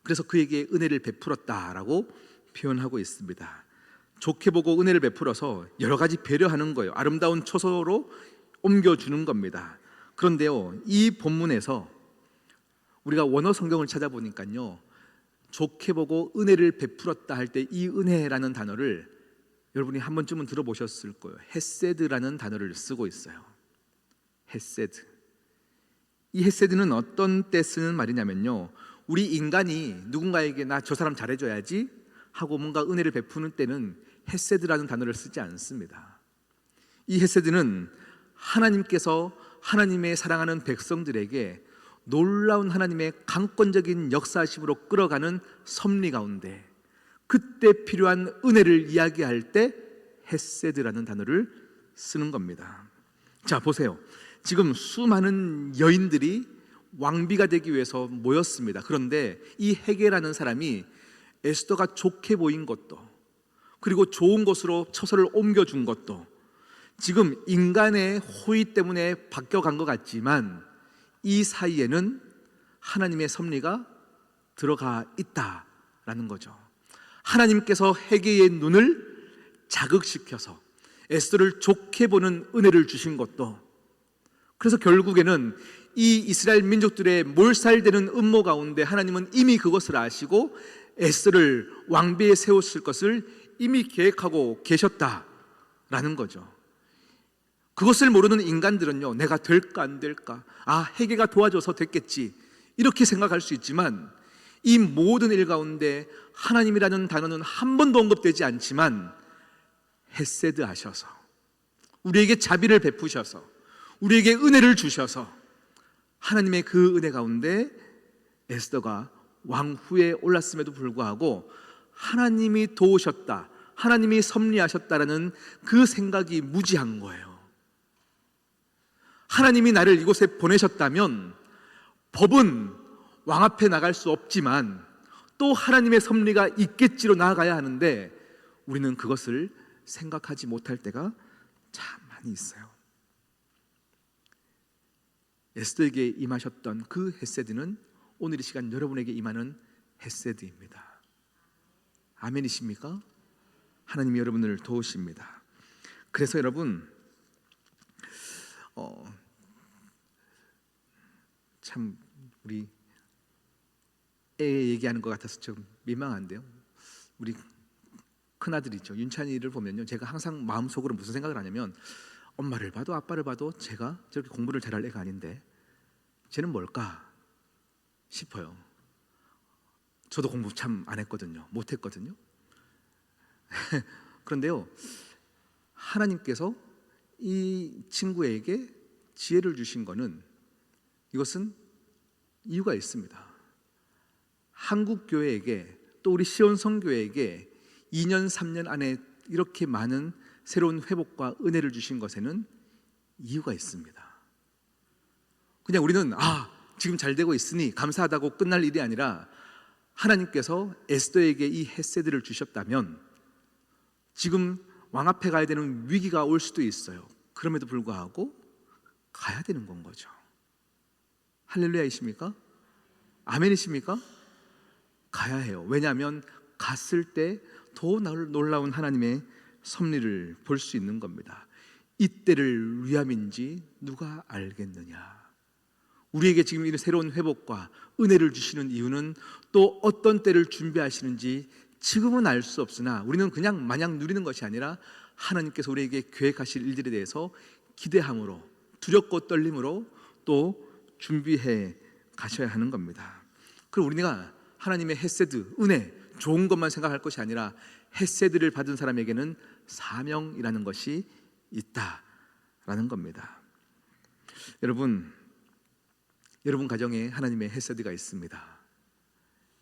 그래서 그에게 은혜를 베풀었다라고 표현하고 있습니다. 좋게 보고 은혜를 베풀어서 여러 가지 배려하는 거예요. 아름다운 처소로 옮겨주는 겁니다. 그런데요, 이 본문에서 우리가 원어 성경을 찾아보니까요, 좋게 보고 은혜를 베풀었다 할 때 이 은혜라는 단어를 여러분이 한 번쯤은 들어보셨을 거예요. 헤세드라는 단어를 쓰고 있어요. 헤세드. 이 헤세드는 어떤 때 쓰는 말이냐면요, 우리 인간이 누군가에게 나 저 사람 잘해줘야지 하고 뭔가 은혜를 베푸는 때는 헤세드라는 단어를 쓰지 않습니다. 이 헤세드는 하나님께서 하나님의 사랑하는 백성들에게 놀라운 하나님의 강권적인 역사심으로 끌어가는 섭리 가운데 그때 필요한 은혜를 이야기할 때 헤세드라는 단어를 쓰는 겁니다. 자, 보세요. 지금 수많은 여인들이 왕비가 되기 위해서 모였습니다. 그런데 이 헤게라는 사람이 에스더가 좋게 보인 것도, 그리고 좋은 곳으로 처소를 옮겨준 것도 지금 인간의 호의 때문에 바뀌어간 것 같지만 이 사이에는 하나님의 섭리가 들어가 있다라는 거죠. 하나님께서 헤게의 눈을 자극시켜서 에스더를 좋게 보는 은혜를 주신 것도, 그래서 결국에는 이 이스라엘 민족들의 몰살되는 음모 가운데 하나님은 이미 그것을 아시고 에스더를 왕비에 세웠을 것을 이미 계획하고 계셨다라는 거죠. 그것을 모르는 인간들은요, 내가 될까 안 될까, 헤게가 도와줘서 됐겠지, 이렇게 생각할 수 있지만 이 모든 일 가운데 하나님이라는 단어는 한 번도 언급되지 않지만 헤세드 하셔서 우리에게 자비를 베푸셔서 우리에게 은혜를 주셔서 하나님의 그 은혜 가운데 에스더가 왕후에 올랐음에도 불구하고 하나님이 도우셨다, 하나님이 섭리하셨다라는 그 생각이 무지한 거예요. 하나님이 나를 이곳에 보내셨다면 법은 왕 앞에 나갈 수 없지만 또 하나님의 섭리가 있겠지로 나아가야 하는데 우리는 그것을 생각하지 못할 때가 참 많이 있어요. 에스더에게 임하셨던 그 헤세드는 오늘 이 시간 여러분에게 임하는 헤세드입니다. 아멘이십니까? 하나님이 여러분을 도우십니다. 그래서 여러분, 참 우리 애 얘기하는 것 같아서 좀 민망한데요, 우리 큰아들이죠, 윤찬이를 보면요, 제가 항상 마음속으로 무슨 생각을 하냐면 엄마를 봐도 아빠를 봐도 제가 저렇게 공부를 잘할 애가 아닌데 쟤는 뭘까 싶어요. 저도 공부 참 안 했거든요. 못 했거든요. 그런데요, 하나님께서 이 친구에게 지혜를 주신 거는, 이것은 이유가 있습니다. 한국 교회에게 또 우리 시온 성교회에게 2년 3년 안에 이렇게 많은 새로운 회복과 은혜를 주신 것에는 이유가 있습니다. 그냥 우리는 지금 잘 되고 있으니 감사하다고 끝날 일이 아니라 하나님께서 에스더에게 이 헤세드를 주셨다면 지금 왕 앞에 가야 되는 위기가 올 수도 있어요. 그럼에도 불구하고 가야 되는 건 거죠. 할렐루야이십니까? 아멘이십니까? 가야 해요. 왜냐하면 갔을 때 더 놀라운 하나님의 섭리를 볼 수 있는 겁니다. 이때를 위함인지 누가 알겠느냐. 우리에게 지금 이런 새로운 회복과 은혜를 주시는 이유는 또 어떤 때를 준비하시는지 지금은 알 수 없으나 우리는 그냥 마냥 누리는 것이 아니라 하나님께서 우리에게 계획하실 일들에 대해서 기대함으로, 두렵고 떨림으로 또 준비해 가셔야 하는 겁니다. 그리고 우리가 하나님의 헤세드, 은혜, 좋은 것만 생각할 것이 아니라 헤세드를 받은 사람에게는 사명이라는 것이 있다라는 겁니다. 여러분 가정에 하나님의 헤세드가 있습니다.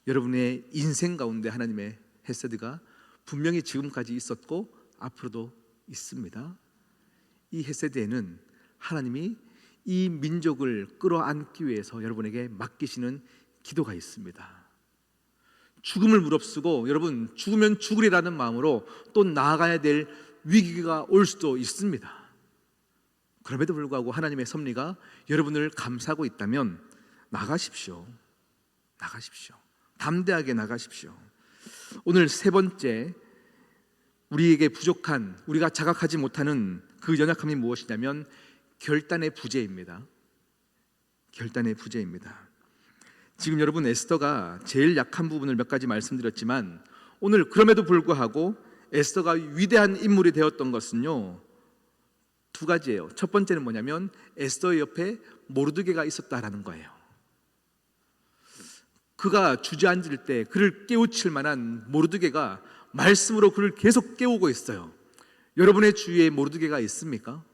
여러분의 인생 가운데 하나님의 헤세드가 분명히 지금까지 있었고 앞으로도 있습니다. 이 헤세드에는 하나님이 이 민족을 끌어안기 위해서 여러분에게 맡기시는 기도가 있습니다. 죽음을 무릅쓰고 여러분 죽으면 죽으리라는 마음으로 또 나아가야 될 위기가 올 수도 있습니다. 그럼에도 불구하고 하나님의 섭리가 여러분을 감싸고 있다면 나가십시오. 담대하게 나가십시오. 오늘 세 번째, 우리에게 부족한, 우리가 자각하지 못하는 그 연약함이 무엇이냐면 결단의 부재입니다. 지금 여러분 에스더가 제일 약한 부분을 몇 가지 말씀드렸지만 오늘 그럼에도 불구하고 에스더가 위대한 인물이 되었던 것은요, 두 가지예요. 첫 번째는 뭐냐면 에스더의 옆에 모르드게가 있었다라는 거예요. 그가 주저앉을 때 그를 깨우칠 만한 모르드게가 말씀으로 그를 계속 깨우고 있어요. 여러분의 주위에 모르드게가 있습니까?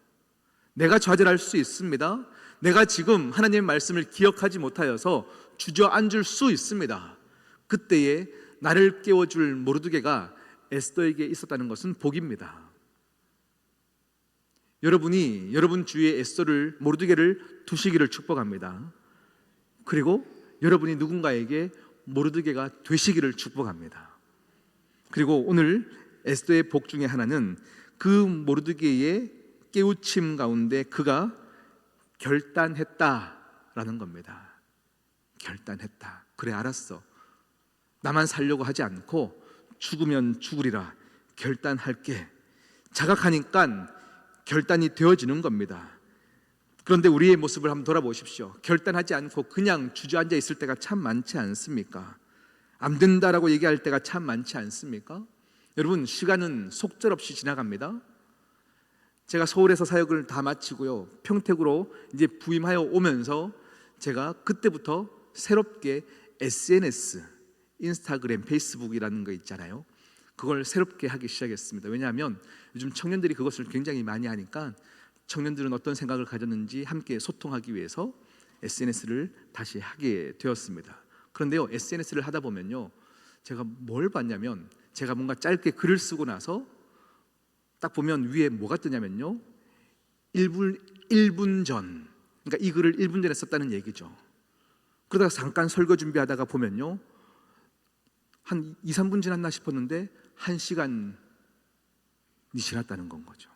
내가 좌절할 수 있습니다. 내가 지금 하나님의 말씀을 기억하지 못하여서 주저앉을 수 있습니다. 그때에 나를 깨워줄 모르드게가 에스더에게 있었다는 것은 복입니다. 여러분이 여러분 주위에 에스더를, 모르드게를 두시기를 축복합니다. 그리고 여러분이 누군가에게 모르드게가 되시기를 축복합니다. 그리고 오늘 에스더의 복 중에 하나는 그 모르드게의 깨우침 가운데 그가 결단했다라는 겁니다. 결단했다. 그래, 알았어. 나만 살려고 하지 않고 죽으면 죽으리라. 결단할게. 자각하니까 결단이 되어지는 겁니다. 그런데 우리의 모습을 한번 돌아보십시오. 결단하지 않고 그냥 주저앉아 있을 때가 참 많지 않습니까? 안 된다라고 얘기할 때가 참 많지 않습니까? 여러분, 시간은 속절없이 지나갑니다. 제가 서울에서 사역을 다 마치고요, 평택으로 이제 부임하여 오면서 제가 그때부터 새롭게 SNS, 인스타그램, 페이스북이라는 거 있잖아요. 그걸 새롭게 하기 시작했습니다. 왜냐하면 요즘 청년들이 그것을 굉장히 많이 하니까 청년들은 어떤 생각을 가졌는지 함께 소통하기 위해서 SNS를 다시 하게 되었습니다. 그런데요, SNS를 하다 보면요, 제가 뭘 봤냐면, 제가 뭔가 짧게 글을 쓰고 나서 딱 보면 위에 뭐가 뜨냐면요, 1분 전, 그러니까 이 글을 1분 전에 썼다는 얘기죠. 그러다가 잠깐 설교 준비하다가 보면요, 한 2, 3분 지났나 싶었는데 1시간이 지났다는 건 거죠.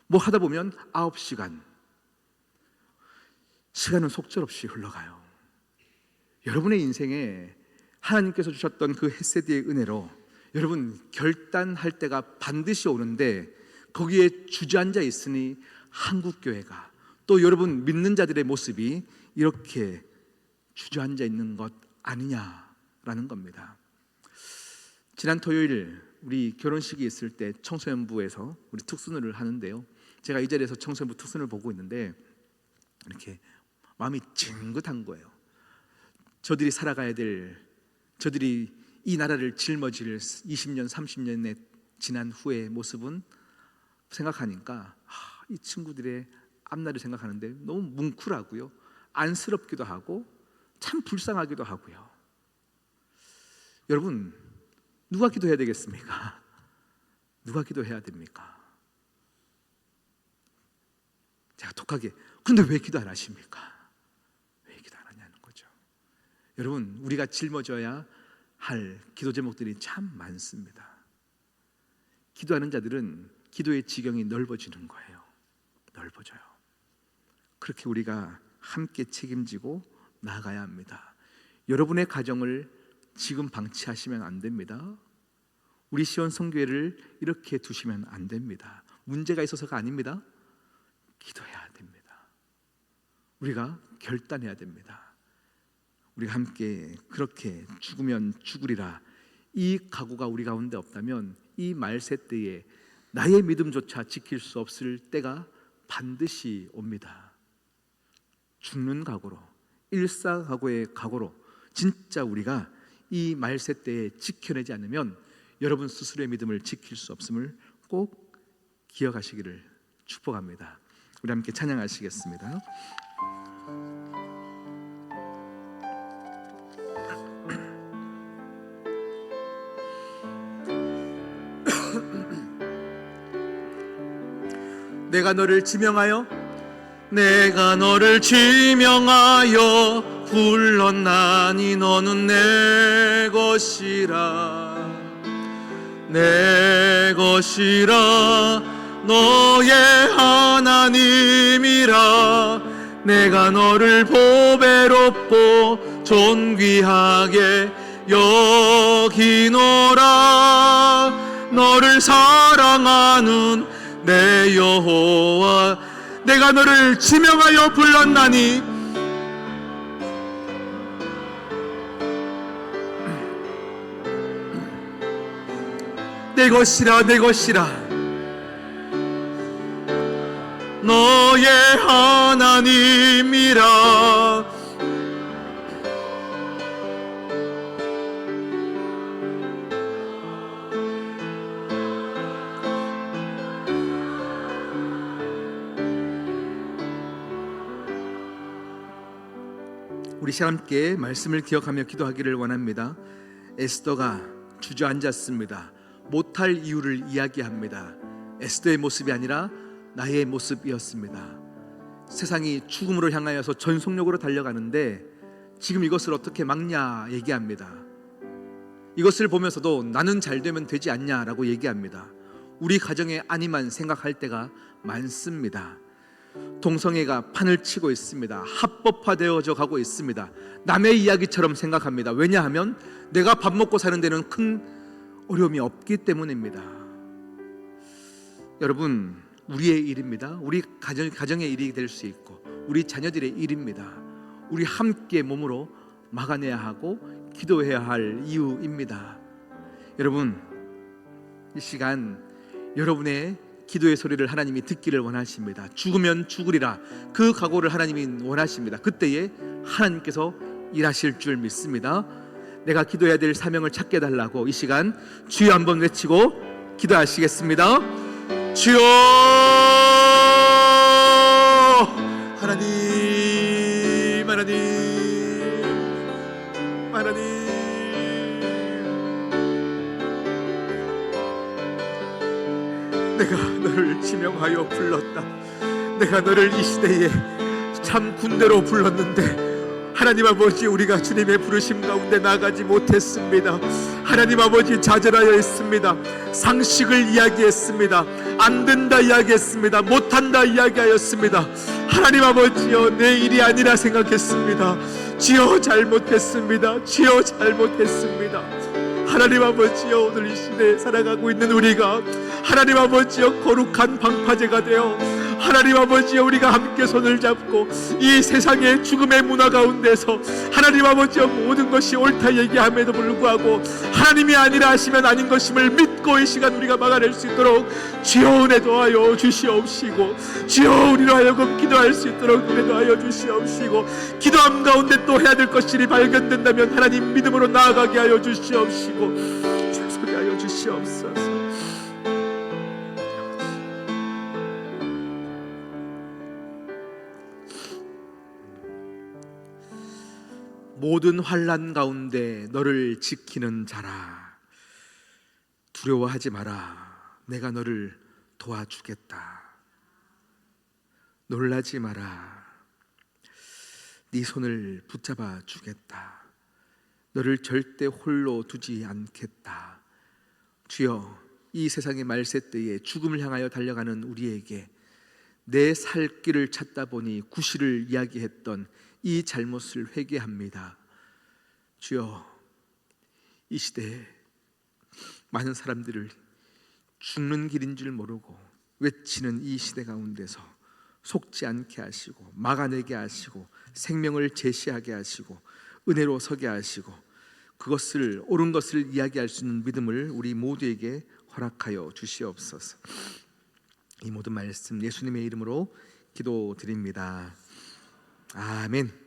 뭐 하다 보면 9시간. 시간은 속절없이 흘러가요. 여러분의 인생에 하나님께서 주셨던 그 헤세드의 은혜로 여러분 결단할 때가 반드시 오는데 거기에 주저앉아 있으니 한국교회가, 또 여러분 믿는 자들의 모습이 이렇게 주저앉아 있는 것 아니냐라는 겁니다. 지난 토요일 우리 결혼식이 있을 때 청소년부에서 우리 특순을 하는데요, 제가 이 자리에서 청소년부 특순을 보고 있는데 이렇게 마음이 찡긋한 거예요. 저들이 살아가야 될, 저들이 이 나라를 짊어질 20년, 30년의 지난 후의 모습은 생각하니까 이 친구들의 앞날을 생각하는데 너무 뭉클하고요, 안쓰럽기도 하고 참 불쌍하기도 하고요. 여러분, 누가 기도해야 되겠습니까? 누가 기도해야 됩니까? 제가 독하게, 근데 왜 기도 안 하십니까? 왜 기도 안 하냐는 거죠. 여러분, 우리가 짊어져야 할 기도 제목들이 참 많습니다. 기도하는 자들은 기도의 지경이 넓어지는 거예요. 넓어져요. 그렇게 우리가 함께 책임지고 나아가야 합니다. 여러분의 가정을 지금 방치하시면 안 됩니다. 우리 시온 성교회를 이렇게 두시면 안 됩니다. 문제가 있어서가 아닙니다. 기도해야 됩니다. 우리가 결단해야 됩니다. 우리가 함께 그렇게 죽으면 죽으리라, 이 각오가 우리 가운데 없다면 이 말세 때에 나의 믿음조차 지킬 수 없을 때가 반드시 옵니다. 죽는 각오로, 일사각오의 각오로 진짜 우리가 이 말세 때에 지켜내지 않으면 여러분 스스로의 믿음을 지킬 수 없음을 꼭 기억하시기를 축복합니다. 우리 함께 찬양하시겠습니다. 내가 너를 지명하여 불렀나니 너는 내 것이라, 내 것이라, 너의 하나님이라. 내가 너를 보배롭고 존귀하게 여기노라. 너를 사랑하는 내 여호와, 내가 너를 지명하여 불렀나니 내 것이라, 내 것이라, 너의 하나님이라. 우리 시간 함께 말씀을 기억하며 기도하기를 원합니다. 에스더가 주저앉았습니다. 못할 이유를 이야기합니다. 에스더의 모습이 아니라 나의 모습이었습니다. 세상이 죽음으로 향하여서 전속력으로 달려가는데 지금 이것을 어떻게 막냐 얘기합니다. 이것을 보면서도 나는 잘 되면 되지 않냐라고 얘기합니다. 우리 가정의 안위만 생각할 때가 많습니다. 동성애가 판을 치고 있습니다. 합법화되어져 가고 있습니다. 남의 이야기처럼 생각합니다. 왜냐하면 내가 밥 먹고 사는 데는 큰 어려움이 없기 때문입니다. 여러분, 우리의 일입니다. 우리 가정의 일이 될 수 있고 우리 자녀들의 일입니다. 우리 함께 몸으로 막아내야 하고 기도해야 할 이유입니다. 여러분, 이 시간 여러분의 기도의 소리를 하나님이 듣기를 원하십니다. 죽으면 죽으리라, 그 각오를 하나님이 원하십니다. 그때에 하나님께서 일하실 줄 믿습니다. 내가 기도해야 될 사명을 찾게 해달라고 이 시간 주여 한번 외치고 기도하시겠습니다. 주여, 하나님, 하나님, 하나님, 내가 너를 지명하여 불렀다. 내가 너를 이 시대에 참 군대로 불렀는데 하나님 아버지, 우리가 주님의 부르심 가운데 나가지 못했습니다. 하나님 아버지, 좌절하여 있습니다. 상식을 이야기했습니다. 안 된다 이야기했습니다. 못한다 이야기하였습니다. 하나님 아버지여, 내 일이 아니라 생각했습니다. 주여, 잘못했습니다. 주여, 잘못했습니다. 하나님 아버지여, 오늘 이 시대에 살아가고 있는 우리가 하나님 아버지여 거룩한 방파제가 되어 하나님 아버지여 우리가 함께 손을 잡고 이 세상의 죽음의 문화 가운데서 하나님 아버지여 모든 것이 옳다 얘기함에도 불구하고 하나님이 아니라 하시면 아닌 것임을 믿고 이 시간 우리가 막아낼 수 있도록 주여 은혜 도하여 주시옵시고, 주여 우리로 하여금 기도할 수 있도록 은혜 도하여 주시옵시고, 기도함 가운데 또 해야 될 것이 발견된다면 하나님 믿음으로 나아가게 하여 주시옵시고 주소게 하여 주시옵소서. 모든 환난 가운데 너를 지키는 자라, 두려워하지 마라. 내가 너를 도와주겠다. 놀라지 마라. 네 손을 붙잡아 주겠다. 너를 절대 홀로 두지 않겠다. 주여, 이 세상의 말세 때에 죽음을 향하여 달려가는 우리에게 내 살 길을 찾다 보니 구실을 이야기했던 이 잘못을 회개합니다. 주여, 이 시대에 많은 사람들을 죽는 길인 줄 모르고 외치는 이 시대 가운데서 속지 않게 하시고 막아내게 하시고 생명을 제시하게 하시고 은혜로 서게 하시고 그것을 옳은 것을 이야기할 수 있는 믿음을 우리 모두에게 허락하여 주시옵소서. 이 모든 말씀 예수님의 이름으로 기도드립니다. 아멘.